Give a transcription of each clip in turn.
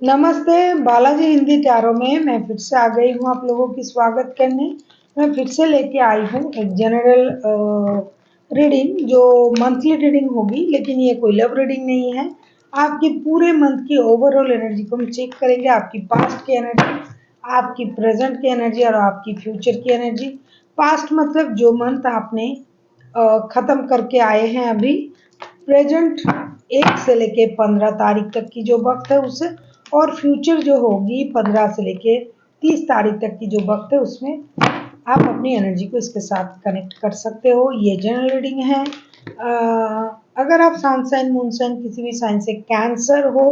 नमस्ते, बालाजी हिंदी टैरो में मैं फिर से आ गई हूँ आप लोगों की स्वागत करने। मैं फिर से लेके आई हूँ एक जनरल रीडिंग जो मंथली रीडिंग होगी, लेकिन ये कोई लव रीडिंग नहीं है। आपकी पूरे मंथ की ओवरऑल एनर्जी को हम चेक करेंगे, आपकी पास्ट की एनर्जी, आपकी प्रेजेंट की एनर्जी और आपकी फ्यूचर की एनर्जी। पास्ट मतलब जो मंथ आपने खत्म करके आए हैं अभी। प्रेजेंट 1 से लेके 15 तारीख तक की जो वक्त है उसे, और फ्यूचर जो होगी 15 से लेके 30 तारीख तक की जो वक्त है उसमें आप अपनी एनर्जी को इसके साथ कनेक्ट कर सकते हो। ये जनरल रीडिंग है। अगर आप सन साइन मून साइन किसी भी साइन से कैंसर हो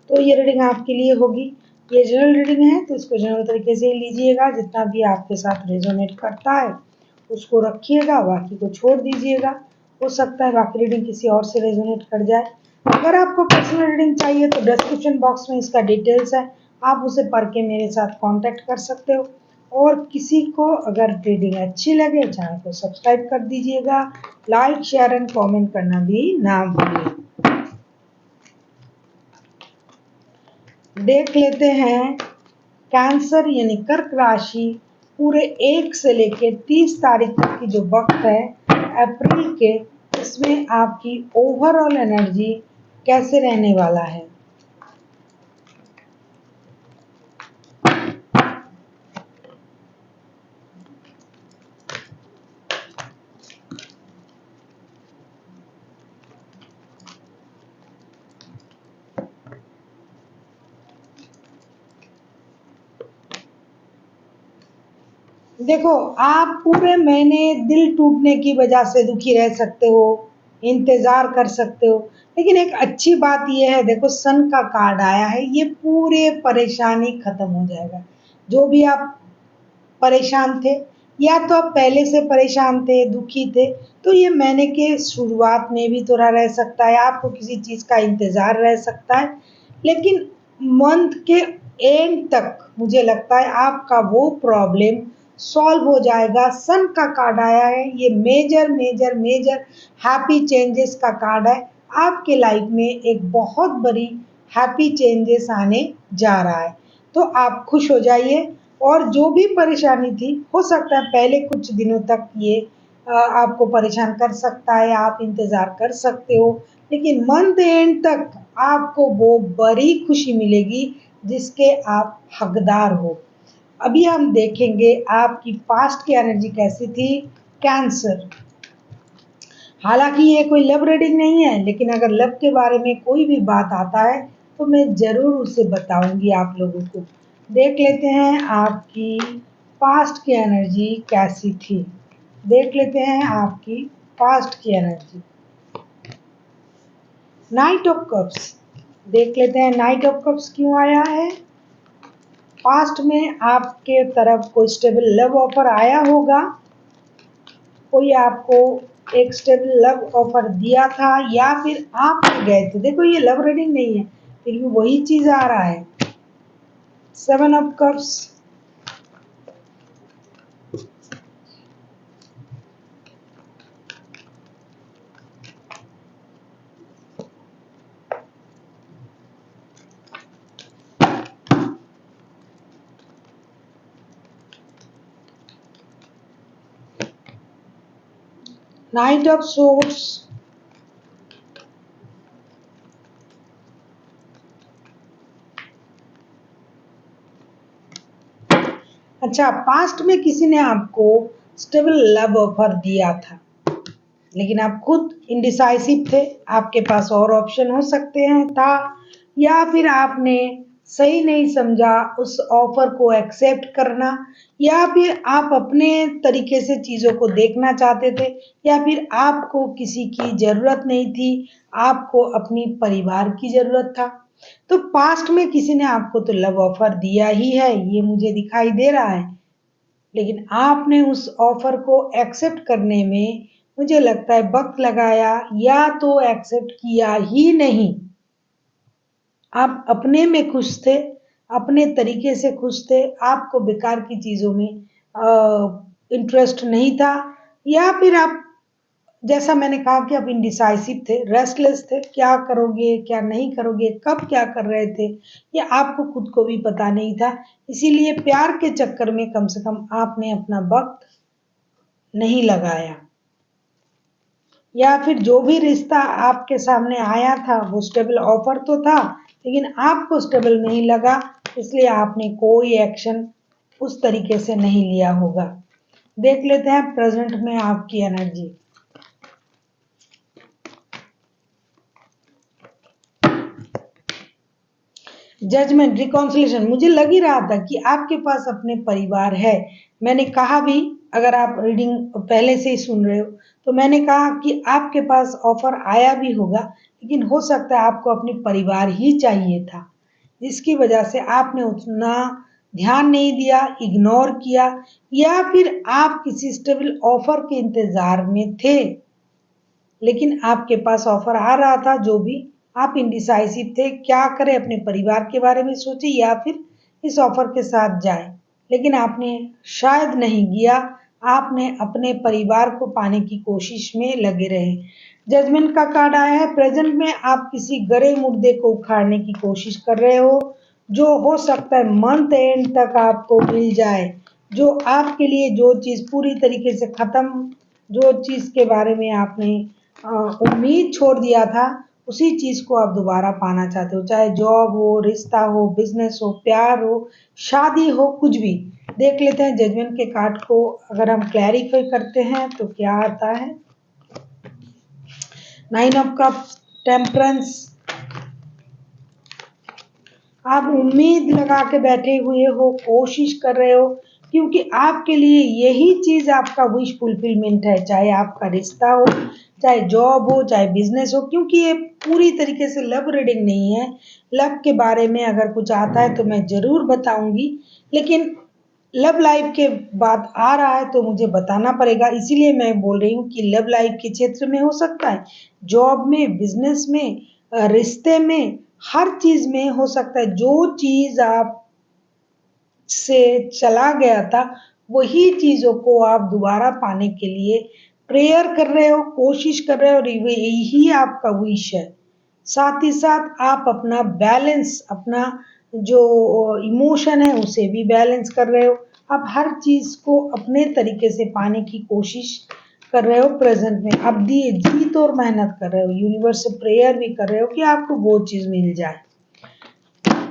तो ये रीडिंग आपके लिए होगी। ये जनरल रीडिंग है तो इसको जनरल तरीके से लीजिएगा, जितना भी आपके साथ रेजोनेट करता है उसको रखिएगा, बाकी को छोड़ दीजिएगा। हो सकता है बाकी रीडिंग किसी और से रेजोनेट कर जाए। अगर आपको पर्सनल रीडिंग चाहिए तो डिस्क्रिप्शन बॉक्स में इसका डिटेल्स है, आप उसे पढ़ के मेरे साथ कांटेक्ट कर सकते हो। और किसी को अगर रीडिंग अच्छी लगे चैनल को सब्सक्राइब कर दीजिएगा, लाइक शेयर एंड कमेंट करना भी ना भूलिए। देख लेते हैं कैंसर यानी कर्क राशि पूरे 1 से लेके 30 तारीख तक की जो वक्त है अप्रैल के, इसमें आपकी ओवरऑल एनर्जी कैसे रहने वाला है। देखो, आप पूरे महीने दिल टूटने की वजह से दुखी रह सकते हो, इंतज़ार कर सकते हो, लेकिन एक अच्छी बात ये है, देखो सन का कार्ड आया है, ये पूरे परेशानी खत्म हो जाएगा। जो भी आप परेशान थे या तो आप पहले से परेशान थे, दुखी थे, तो ये महीने के शुरुआत में भी थोड़ा रह सकता है, आपको किसी चीज़ का इंतज़ार रह सकता है, लेकिन मंथ के एंड तक मुझे लगता है आपका वो प्रॉब्लम सॉल्व हो जाएगा। सन का कार्ड आया है, ये major major major happy changes का कार्ड है। आपके लाइफ में एक बहुत बड़ी हैप्पी चेंजेस आने जा रहा है, तो आप खुश हो जाइए। और जो भी परेशानी थी, हो सकता है पहले कुछ दिनों तक ये आपको परेशान कर सकता है, आप इंतज़ार कर सकते हो, लेकिन मंथ एंड तक आपको वो बड़ी खुशी मिलेगी जिसके आप हकदार हो। अभी हम देखेंगे आपकी पास्ट की एनर्जी कैसी थी। कैंसर, हालांकि ये कोई लव रीडिंग नहीं है, लेकिन अगर लव के बारे में कोई भी बात आता है तो मैं ज़रूर उसे बताऊंगी आप लोगों को। देख लेते हैं आपकी पास्ट की एनर्जी कैसी थी। देख लेते हैं आपकी पास्ट की एनर्जी। नाइट ऑफ कप्स, देख लेते हैं नाइट ऑफ कप्स क्यों आया है। पास्ट में आपके तरफ कोई स्टेबल लव ऑफर आया होगा, कोई आपको एक स्टेबल लव ऑफर दिया था या फिर आप गए थे। देखो ये लव रीडिंग नहीं है, फिर भी वही चीज आ रहा है। 7 of cups, night of swords, अच्छा पास्ट में किसी ने आपको स्टेबल लव ऑफर दिया था, लेकिन आप खुद इंडिसाइसिव थे, आपके पास और ऑप्शन हो सकते हैं था, या फिर आपने सही नहीं समझा उस ऑफर को एक्सेप्ट करना, या फिर आप अपने तरीके से चीज़ों को देखना चाहते थे, या फिर आपको किसी की ज़रूरत नहीं थी, आपको अपनी परिवार की ज़रूरत था। तो पास्ट में किसी ने आपको तो लव ऑफर दिया ही है, ये मुझे दिखाई दे रहा है, लेकिन आपने उस ऑफर को एक्सेप्ट करने में मुझे लगता है वक्त लगाया, या तो एक्सेप्ट किया ही नहीं। आप अपने में खुश थे, अपने तरीके से खुश थे, आपको बेकार की चीज़ों में इंटरेस्ट नहीं था, या फिर आप जैसा मैंने कहा कि आप इंडिसाइसिव थे, रेस्टलेस थे, क्या करोगे क्या नहीं करोगे, कब क्या कर रहे थे ये आपको खुद को भी पता नहीं था। इसीलिए प्यार के चक्कर में कम से कम आपने अपना वक्त नहीं लगाया, या फिर जो भी रिश्ता आपके सामने आया था वो स्टेबल ऑफर तो था, लेकिन आपको स्टेबल नहीं लगा, इसलिए आपने कोई एक्शन उस तरीके से नहीं लिया होगा। देख लेते हैं प्रेजेंट में आपकी एनर्जी। जजमेंट, रिकॉन्सिलेशन, मुझे लग ही रहा था कि आपके पास अपने परिवार है। मैंने कहा भी, अगर आप रीडिंग पहले से ही सुन रहे हो तो मैंने कहा कि आपके पास ऑफर आया भी होगा, लेकिन हो सकता है आपको अपने परिवार ही चाहिए था, जिसकी वजह से आपने उतना ध्यान नहीं दिया, इग्नोर किया, या फिर आप किसी स्टेबल ऑफर के इंतजार में थे, लेकिन आपके पास ऑफर आ रहा था जो भी, आप इंडिसाइसिव थे, क्या करें, अपने परिवार के बारे में सोचे या फिर इस ऑफर के साथ जाए, लेकिन आपने शायद नहीं किया, आपने अपने परिवार को पाने की कोशिश में लगे रहे। जजमेंट का कार्ड आया है, प्रेजेंट में आप किसी गड़े मुर्दे को उखाड़ने की कोशिश कर रहे हो, जो हो सकता है मंथ एंड तक आपको मिल जाए, जो आपके लिए जो चीज पूरी तरीके से खत्म, जो चीज के बारे में आपने उम्मीद छोड़ दिया था, उसी चीज को आप दोबारा पाना चाहते हो, चाहे जॉब हो, रिश्ता हो, बिजनेस हो, प्यार हो, शादी हो, कुछ भी। देख लेते हैं जजमेंट के कार्ड को अगर हम क्लैरिफाई करते हैं तो क्या आता है। नाइन ऑफ कप, टेम्परेंस, आप उम्मीद लगा के बैठे हुए हो, कोशिश कर रहे हो, क्योंकि आपके लिए यही चीज आपका विश फुलफिलमेंट है, चाहे आपका रिश्ता हो, चाहे जॉब हो, चाहे बिजनेस हो, क्योंकि ये पूरी तरीके से लव रीडिंग नहीं है। लव के बारे में अगर कुछ आता है तो मैं जरूर बताऊंगी, लेकिन लव लाइफ के बाद आ रहा है तो मुझे बताना पड़ेगा, इसीलिए मैं बोल रही हूँ कि लव लाइफ के क्षेत्र में हो सकता है, जॉब में, बिजनेस में, रिश्ते में, हर चीज में हो सकता है। जो चीज आप से चला गया था वही चीजों को आप दोबारा पाने के लिए प्रेयर कर रहे हो, कोशिश कर रहे हो, और यही आपका विश है। साथ ही साथ आप अपना बैलेंस, अपना जो इमोशन है उसे भी बैलेंस कर रहे हो, आप हर चीज को अपने तरीके से पाने की कोशिश कर रहे हो प्रेजेंट में, अब दिए जीत और मेहनत कर रहे हो, यूनिवर्स से प्रेयर भी कर रहे हो कि आपको वो चीज मिल जाए।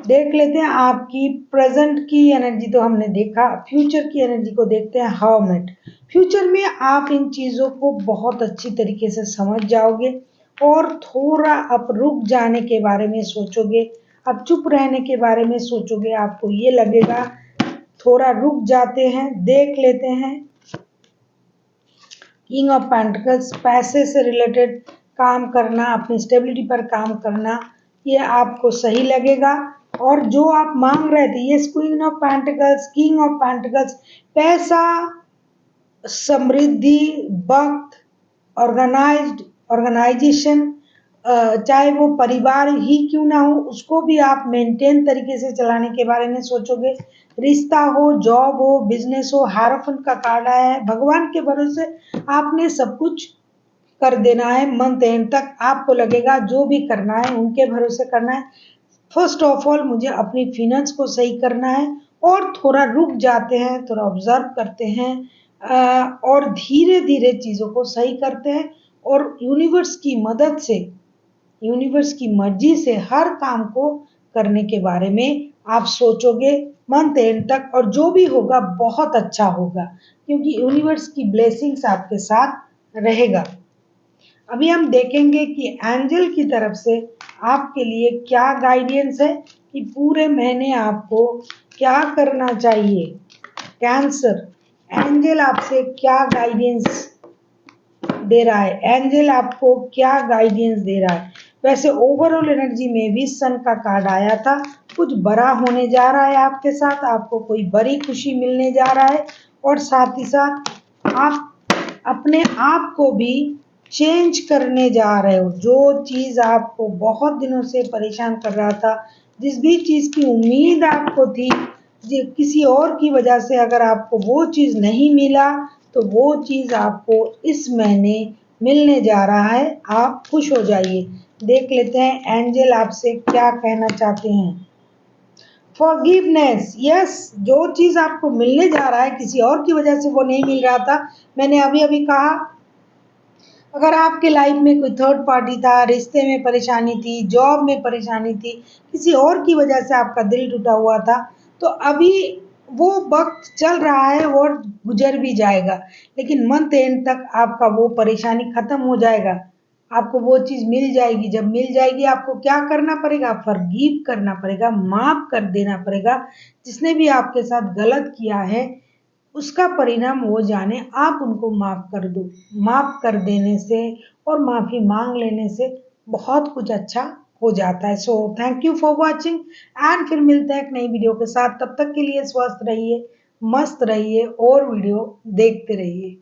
देख लेते हैं आपकी प्रेजेंट की एनर्जी, तो हमने देखा, फ्यूचर की एनर्जी को देखते हैं। हर्मिट, फ्यूचर में आप इन चीजों को बहुत अच्छी तरीके से समझ जाओगे और थोड़ा अब रुक जाने के बारे में सोचोगे, अब चुप रहने के बारे में सोचोगे, आपको ये लगेगा थोड़ा रुक जाते हैं। देख लेते हैं किंग ऑफ पेंटिकल्स, पैसे से रिलेटेड काम करना, अपनी स्टेबिलिटी पर काम करना, ये आपको सही लगेगा। और जो आप मांग रहे थे, ये queen of pentacles, king of pentacles, पैसा, समृद्धि, वक्त, ऑर्गेनाइज्ड, ऑर्गेनाइजेशन, चाहे वो परिवार ही क्यों ना हो, उसको भी आप मेंटेन तरीके से चलाने के बारे में सोचोगे। रिश्ता हो, जॉब हो, बिजनेस हो, हायरोफेंट का कार्ड आया है, भगवान के भरोसे आपने सब कुछ कर देना है, मंथ एंड तक आपको लगेगा जो भी करना है उनके भरोसे करना है। फर्स्ट ऑफ ऑल मुझे अपनी फिनेंस को सही करना है, और थोड़ा रुक जाते हैं, थोड़ा ऑब्जर्व करते हैं, और धीरे धीरे चीजों को सही करते हैं, और यूनिवर्स की मदद से, यूनिवर्स की मर्जी से हर काम को करने के बारे में आप सोचोगे मंथ एंड तक, और जो भी होगा बहुत अच्छा होगा, क्योंकि यूनिवर्स की ब्लेसिंग्स आपके साथ रहेगा। अभी हम देखेंगे कि एंजल की तरफ से आपके लिए क्या गाइडेंस है, कि पूरे महीने आपको क्या करना चाहिए। कैंसर, एंजल आपसे क्या गाइडेंस दे रहा है, एंजल आपको क्या गाइडेंस दे रहा है। वैसे ओवरऑल एनर्जी में भी सन का कार्ड आया था, कुछ बड़ा होने जा रहा है आपके साथ, आपको कोई बड़ी खुशी मिलने जा रहा है, और साथ ही साथ आप अपने आप को भी चेंज करने जा रहे हो। जो चीज आपको बहुत दिनों से परेशान कर रहा था, जिस भी चीज की उम्मीद आपको थी, किसी और की वजह से अगर आपको वो चीज नहीं मिला, तो वो चीज आपको इस महीने मिलने जा रहा है, आप खुश हो जाइए। देख लेते हैं एंजल आपसे क्या कहना चाहते हैं। फॉरगिवनेस, यस, जो चीज आपको मिलने जा रहा है किसी और की वजह से वो नहीं मिल रहा था। मैंने अभी अभी कहा, अगर आपके लाइफ में कोई थर्ड पार्टी था, रिश्ते में परेशानी थी, जॉब में परेशानी थी, किसी और की वजह से आपका दिल टूटा हुआ था, तो अभी वो वक्त चल रहा है और गुजर भी जाएगा, लेकिन मंथ एंड तक आपका वो परेशानी खत्म हो जाएगा। आपको वो चीज मिल जाएगी। जब मिल जाएगी आपको क्या करना पड़ेगा? फॉरगिव करना पड़ेगा, माफ कर देना पड़ेगा। जिसने भी आपके साथ गलत किया है उसका परिणाम वो जाने, आप उनको माफ कर दो। माफ कर देने से और माफी मांग लेने से बहुत कुछ अच्छा हो जाता है। So thank you for watching and फिर मिलते हैं एक नई वीडियो के साथ। तब तक के लिए स्वस्थ रहिए, मस्त रहिए और वीडियो देखते रहिए।